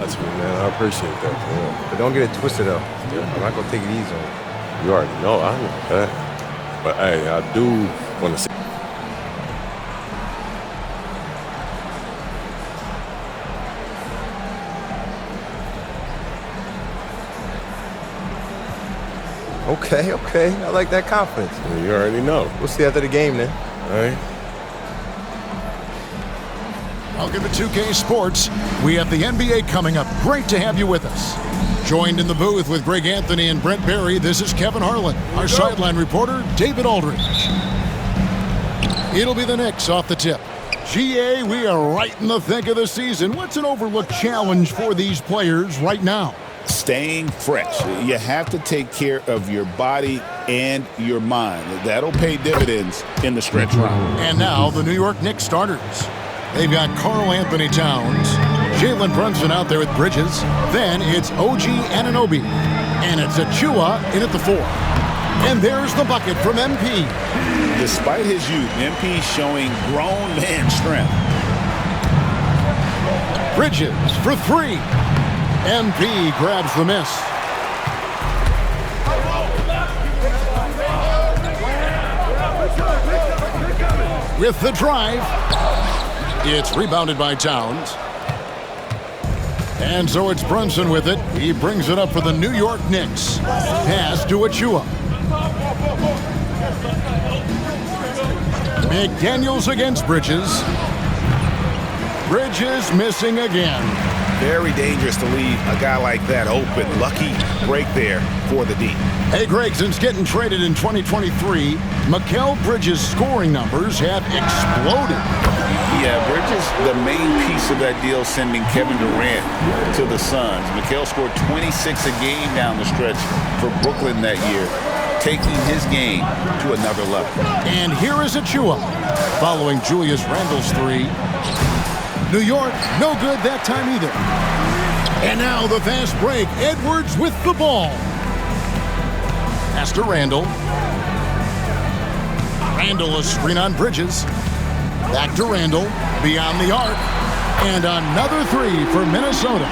That's me, man. I appreciate that. Yeah. But don't get it twisted up. Yeah. I'm not going to take it easy on you. You already know. I know that. But, hey, I do want to see. Okay. I like that confidence. Yeah, you already know. We'll see after the game then. All right. Welcome to 2K Sports. We have the NBA coming up. Great to have you with us. Joined in the booth with Greg Anthony and Brent Barry, this is Kevin Harlan. Our sideline reporter, David Aldridge. It'll be the Knicks off the tip. GA, we are right in the thick of the season. What's an overlooked challenge for these players right now? Staying fresh. You have to take care of your body and your mind. That'll pay dividends in the stretch run. And now the New York Knicks starters. They've got Karl Anthony Towns, Jalen Brunson out there with Bridges. Then it's OG Anunoby. And it's Achua in at the 4. And there's the bucket from MP. Despite his youth, MP showing grown man strength. Bridges for 3. MP grabs the miss. With the drive, it's rebounded by Towns. And so it's Brunson with it. He brings it up for the New York Knicks. Pass to Achua. McDaniels against Bridges. Bridges missing again. Very dangerous to leave a guy like that open. Lucky break there for the D. Hey, Greg, since getting traded in 2023, Mikal Bridges' scoring numbers have exploded. Yeah, Bridges, the main piece of that deal, sending Kevin Durant to the Suns. Mikal scored 26 a game down the stretch for Brooklyn that year, taking his game to another level. And here is Achua, following Julius Randle's 3. New York, no good that time either. And now the fast break. Edwards with the ball. Pass to Randle. Randle a screen on Bridges. Back to Randle. Beyond the arc. And another 3 for Minnesota.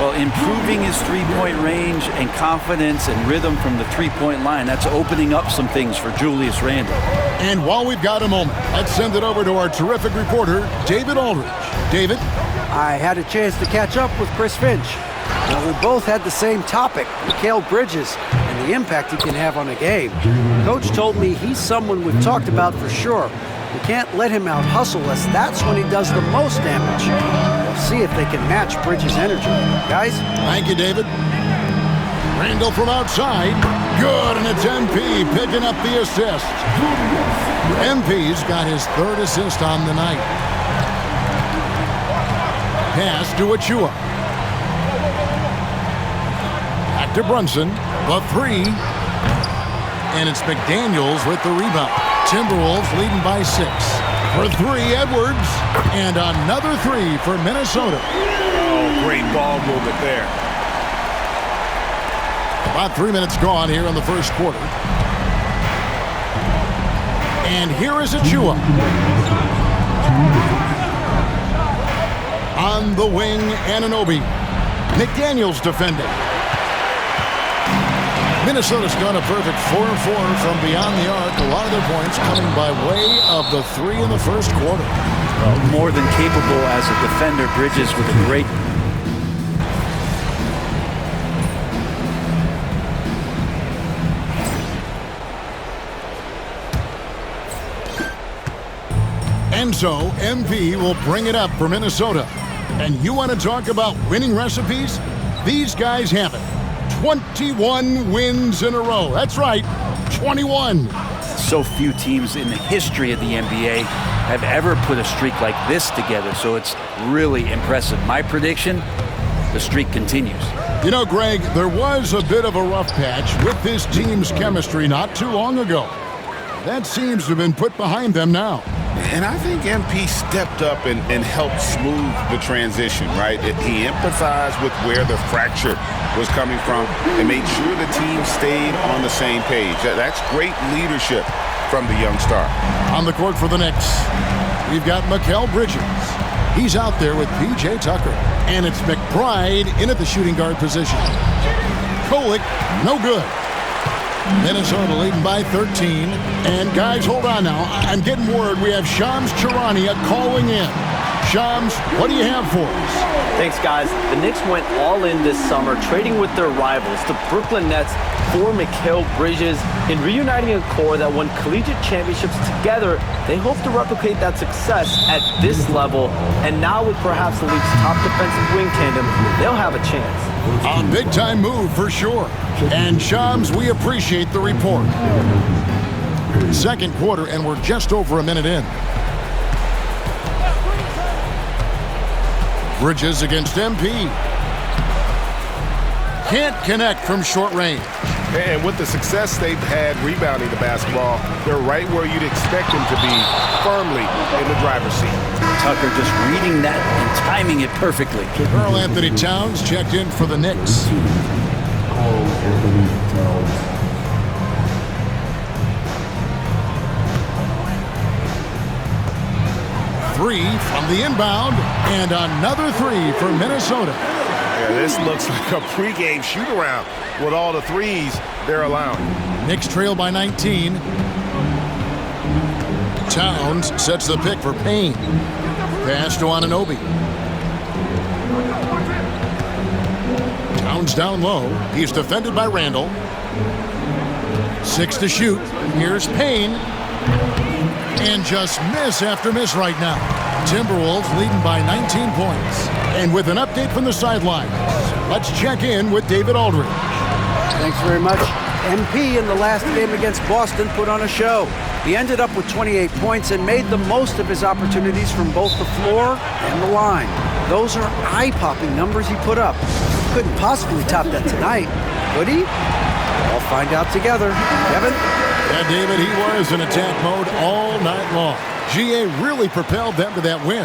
Well, improving his three-point range and confidence and rhythm from the three-point line, that's opening up some things for Julius Randle. And while we've got a moment, let's send it over to our terrific reporter, David Aldridge. David? I had a chance to catch up with Chris Finch. Now, we both had the same topic, Mikal Bridges, and the impact he can have on a game. Coach told me he's someone we've talked about for sure. We can't let him out-hustle us. That's when he does the most damage. We'll see if they can match Bridges' energy. Guys? Thank you, David. Randle from outside. Good, and it's MP picking up the assist. MP's got his 3rd assist on the night. Pass to Achua. Back to Brunson. The 3. And it's McDaniels with the rebound. Timberwolves leading by 6. For 3, Edwards. And another 3 for Minnesota. Oh, great ball movement there. About 3 minutes gone here in the first quarter. And here is Achua. On the wing, Anunoby. McDaniels defending. Minnesota's gone a perfect 4-4 from beyond the arc. A lot of their points coming by way of the 3 in the first quarter. Well, more than capable as a defender. Bridges with a great... And so, MP will bring it up for Minnesota. And you want to talk about winning recipes? These guys have it. 21 wins in a row. That's right, 21. So few teams in the history of the NBA have ever put a streak like this together, so it's really impressive. My prediction, the streak continues. You know, Greg, there was a bit of a rough patch with this team's chemistry not too long ago. That seems to have been put behind them now. And I think MP stepped up and helped smooth the transition, right? He empathized with where the fracture was coming from and made sure the team stayed on the same page. That's great leadership from the young star. On the court for the Knicks, we've got Mikal Bridges. He's out there with P.J. Tucker. And it's McBride in at the shooting guard position. Kolick, no good. Minnesota leading by 13. And guys, hold on now. I'm getting word we have Shams Charania calling in. Shams, what do you have for us? Thanks, guys. The Knicks went all in this summer, trading with their rivals, the Brooklyn Nets, for Mikal Bridges, in reuniting a core that won collegiate championships together. They hope to replicate that success at this level, and now with perhaps the league's top defensive wing tandem, they'll have a chance. A big-time move for sure. And Shams, we appreciate the report. Second quarter, and we're just over a minute in. Bridges against MP. Can't connect from short range. And with the success they've had rebounding the basketball, they're right where you'd expect them to be, firmly in the driver's seat. Tucker just reading that and timing it perfectly. Karl Anthony Towns checked in for the Knicks. Three from the inbound, and another three for Minnesota. Yeah, this looks like a pregame shoot-around with all the threes they're allowing. Knicks trail by 19. Towns sets the pick for Payne. Pass to Anunoby. Towns down low. He's defended by Randall. 6 to shoot. Here's Payne. And just miss after miss right now. Timberwolves leading by 19 points. And with an update from the sidelines, let's check in with David Aldridge. Thanks very much. MP in the last game against Boston put on a show. He ended up with 28 points and made the most of his opportunities from both the floor and the line. Those are eye-popping numbers he put up. Couldn't possibly top that tonight, could he? We'll find out together. Kevin? Yeah, David, he was in attack mode all night long. GA really propelled them to that win.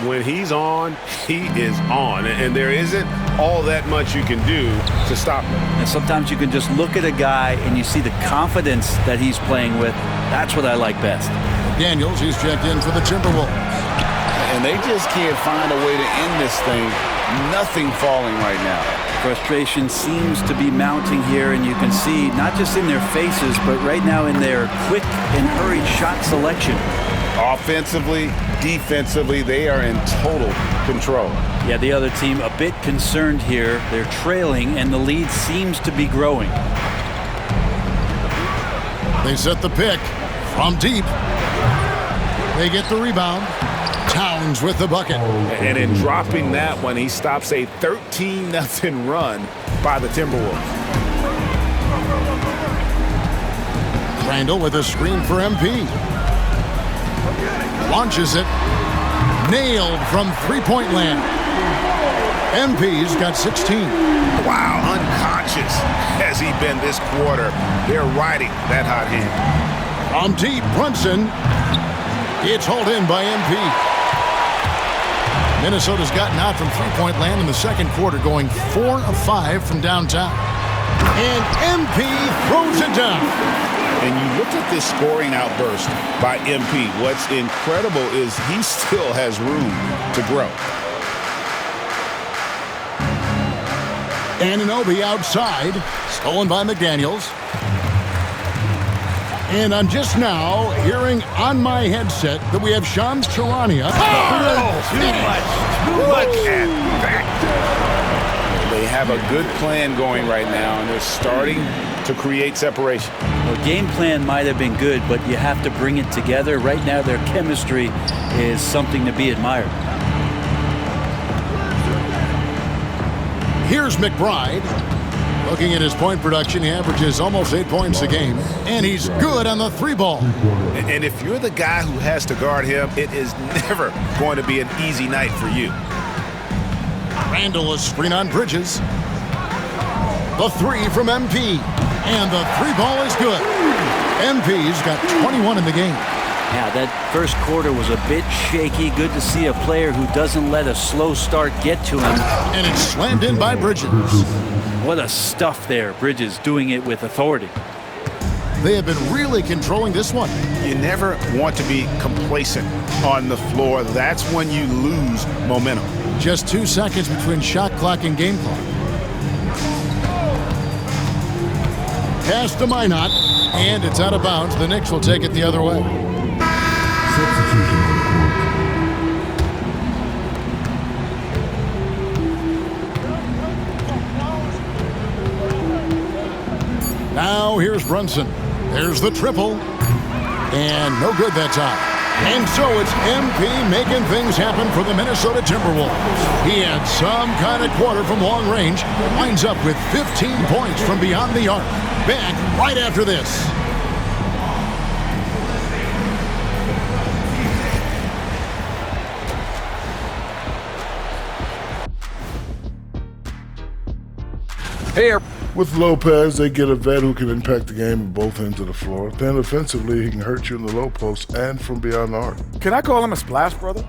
When he's on, he is on. And there isn't all that much you can do to stop him. And sometimes you can just look at a guy and you see the confidence that he's playing with. That's what I like best. Daniels, he's checked in for the Timberwolves. And they just can't find a way to end this thing. Nothing falling right now. Frustration seems to be mounting here, and you can see not just in their faces, but right now in their quick and hurried shot selection. Offensively, defensively, they are in total control. Yeah, the other team a bit concerned here. They're trailing, and the lead seems to be growing. They set the pick from deep. They get the rebound. Towns with the bucket. And in dropping that one, he stops a 13-0 run by the Timberwolves. Randall with a screen for MP. Launches it. Nailed from three-point land. MP's got 16. Wow, unconscious has he been this quarter. They're riding that hot hand. From deep, Brunson. It's hauled in by MP. Minnesota's gotten out from three-point land in the second quarter, going 4 of 5 from downtown. And MP throws it down. And you look at this scoring outburst by MP. What's incredible is he still has room to grow. Anunoby outside, stolen by McDaniels. And I'm just now hearing on my headset that we have Shams Charania. Too much at that. They have a good plan going right now, and they're starting to create separation. The game plan might have been good, but you have to bring it together. Right now, their chemistry is something to be admired. Here's McBride. Looking at his point production, he averages almost 8 points a game. And he's good on the three ball. And if you're the guy who has to guard him, it is never going to be an easy night for you. Randall is screen on Bridges. The three from MP. And the three ball is good. MP's got 21 in the game. Yeah, that first quarter was a bit shaky. Good to see a player who doesn't let a slow start get to him. And it's slammed in by Bridges. What a stuff there. Bridges doing it with authority. They have been really controlling this one. You never want to be complacent on the floor. That's when you lose momentum. Just 2 seconds between shot clock and game clock. Pass to Minot, and it's out of bounds. The Knicks will take it the other way. Substitution on the court. Now here's Brunson. There's the triple. And no good that time. And so it's MP making things happen for the Minnesota Timberwolves. He had some kind of quarter from long range. Winds up with 15 points from beyond the arc. Back right after this. Here. With Lopez, they get a vet who can impact the game on both ends of the floor. Then offensively, he can hurt you in the low post and from beyond the arc. Can I call him a splash brother?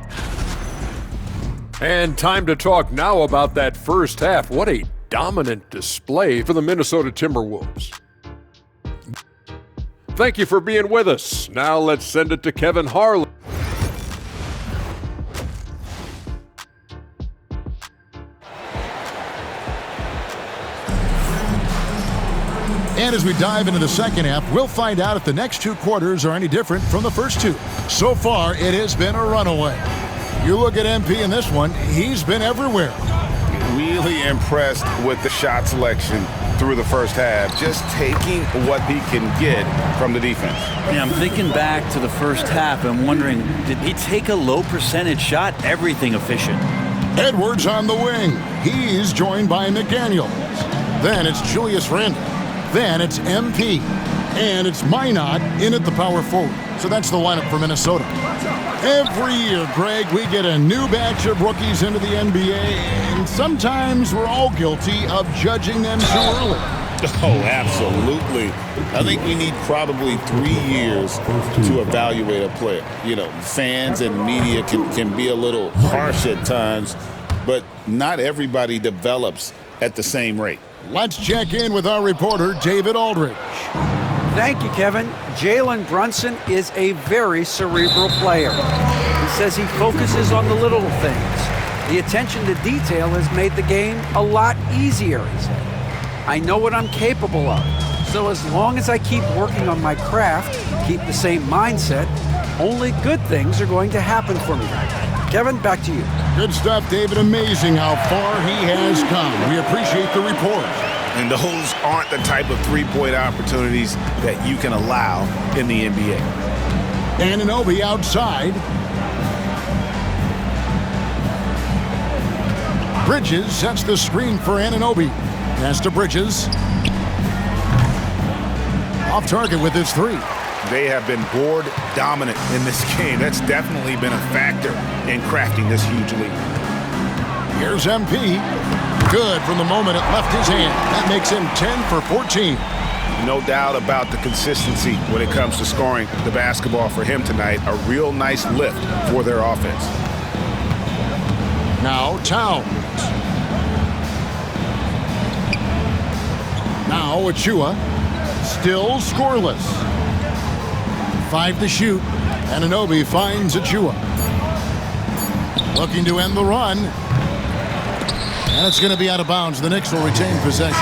And time to talk now about that first half. What a dominant display for the Minnesota Timberwolves. Thank you for being with us. Now let's send it to Kevin Harlan. And as we dive into the second half, we'll find out if the next 2 quarters are any different from the first 2. So far, it has been a runaway. You look at MP in this one, he's been everywhere. Really impressed with the shot selection through the first half, just taking what he can get from the defense. Yeah, I'm thinking back to the first half. I'm wondering, did he take a low percentage shot? Everything efficient. Edwards on the wing. He's joined by McDaniels. Then it's Julius Randle. Then it's MP. And it's Minot in at the power forward. So that's the lineup for Minnesota. Every year, Greg, we get a new batch of rookies into the NBA, and sometimes we're all guilty of judging them too early. Oh, absolutely. I think we need probably 3 years to evaluate a player. You know, fans and media can be a little harsh at times, but not everybody develops at the same rate. Let's check in with our reporter, David Aldridge. Thank you, Kevin. Jalen Brunson is a very cerebral player. He says he focuses on the little things. The attention to detail has made the game a lot easier, he said. I know what I'm capable of. So as long as I keep working on my craft, keep the same mindset, only good things are going to happen for me. Kevin, back to you. Good stuff, David. Amazing how far he has come. We appreciate the report. And those aren't the type of three-point opportunities that you can allow in the NBA. Anunoby outside. Bridges sets the screen for Anunoby. Pass to Bridges. Off target with his 3. They have been board dominant in this game. That's definitely been a factor in crafting this huge lead. Here's MP. Good from the moment it left his hand. That makes him 10 for 14. No doubt about the consistency when it comes to scoring the basketball for him tonight. A real nice lift for their offense. Now Towns. Now Achua. Still scoreless. 5 to shoot. Anunoby finds Achua. Looking to end the run. And it's going to be out of bounds. The Knicks will retain possession.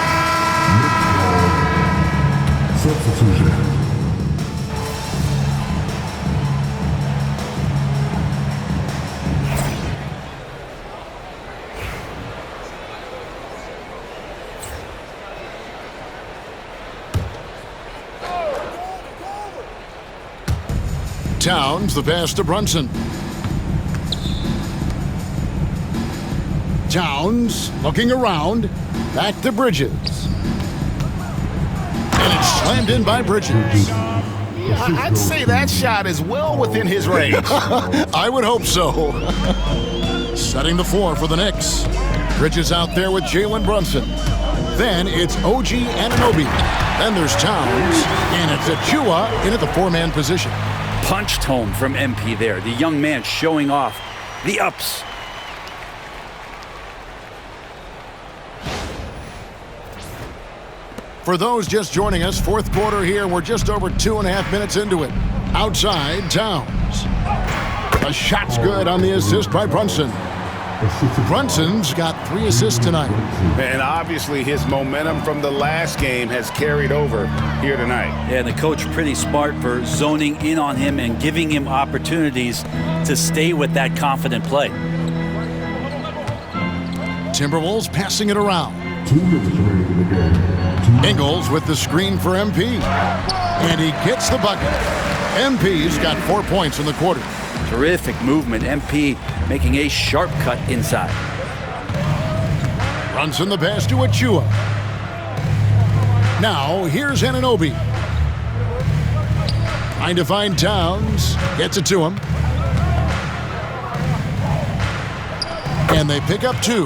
Substitution. Towns, the pass to Brunson. Towns looking around. Back to Bridges. And it's slammed in by Bridges. I'd say that shot is well within his range. I would hope so. Setting the floor for the Knicks. Bridges out there with Jalen Brunson. Then it's OG Anunoby. Then there's Towns. And it's Achua in at the 4-man position. Punch tone from MP there. The young man showing off the ups. For those just joining us, fourth quarter here. We're just over 2.5 minutes into it. Outside, Towns. The shot's good on the assist by Brunson. Brunson's got 3 assists tonight. And obviously his momentum from the last game has carried over here tonight. Yeah, and the coach pretty smart for zoning in on him and giving him opportunities to stay with that confident play. Timberwolves passing it around. Ingles with the screen for MP. And he gets the bucket. MP's got 4 points in the quarter. Terrific movement. MP making a sharp cut inside. Brunson the pass to Achua. Now here's Anunoby. Trying to find Towns. Gets it to him. And they pick up 2.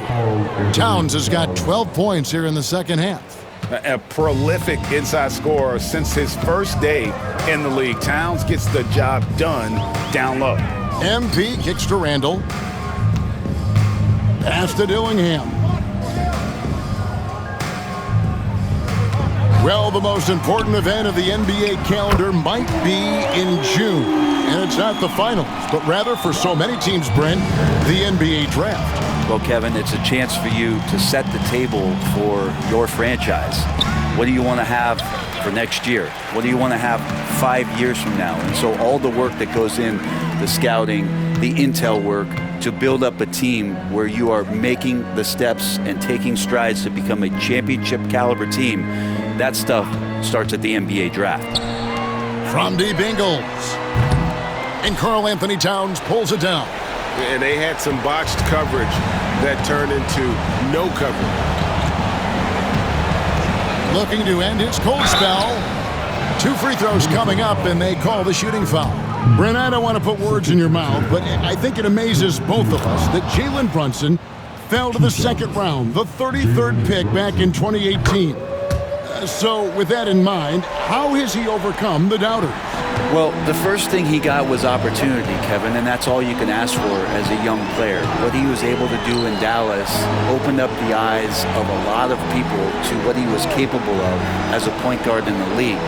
Towns has got 12 points here in the second half. A prolific inside scorer since his first day in the league. Towns gets the job done down low. MP kicks to Randall. Pass to Dillingham. Well, the most important event of the NBA calendar might be in June. And it's not the finals, but rather for so many teams, Brent, the NBA draft. Well, Kevin, it's a chance for you to set the table for your franchise. What do you want to have for next year? What do you want to have 5 years from now? And so all the work that goes in, the scouting, the intel work, to build up a team where you are making the steps and taking strides to become a championship caliber team, that stuff starts at the NBA draft. From deep Ingles. And Karl Anthony Towns pulls it down. And they had some botched coverage that turned into no coverage. Looking to end his cold spell. 2 free throws coming up, and they call the shooting foul. Brent, I don't want to put words in your mouth, but I think it amazes both of us that Jalen Brunson fell to the second round, the 33rd pick back in 2018. So with that in mind, how has he overcome the doubters? Well, the first thing he got was opportunity, Kevin, and that's all you can ask for as a young player. What he was able to do in Dallas opened up the eyes of a lot of people to what he was capable of as a point guard in the league.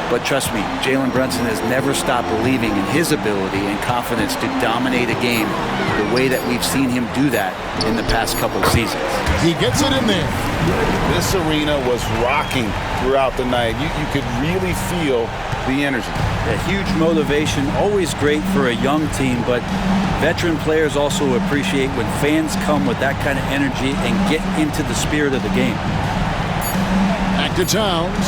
But trust me, Jalen Brunson has never stopped believing in his ability and confidence to dominate a game the way that we've seen him do that in the past couple of seasons. He gets it in there. This arena was rocking throughout the night. You could really feel the energy. A huge motivation, always great for a young team, but veteran players also appreciate when fans come with that kind of energy and get into the spirit of the game. Back to Towns.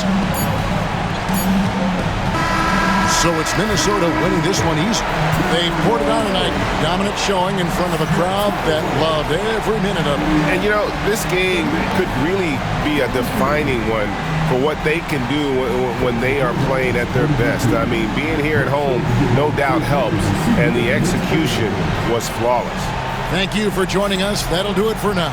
So it's Minnesota winning this one easy. They poured it on tonight. Dominant showing in front of a crowd that loved every minute of it. And, you know, this game could really be a defining one for what they can do when they are playing at their best. I mean, being here at home no doubt helps, and the execution was flawless. Thank you for joining us. That'll do it for now.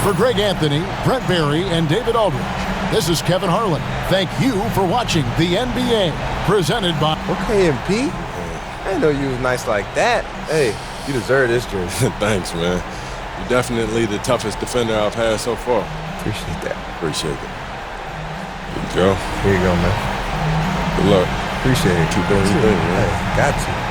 For Greg Anthony, Brent Barry, and David Aldridge, this is Kevin Harlan. Thank you for watching the NBA, presented by... Okay, MP. I didn't know you was nice like that. Hey, you deserve this jersey. Thanks, man. You're definitely the toughest defender I've had so far. Appreciate that. Appreciate it. Here you go. Here you go, man. Good luck. Appreciate it. Keep doing your thing, man. Hey, got to.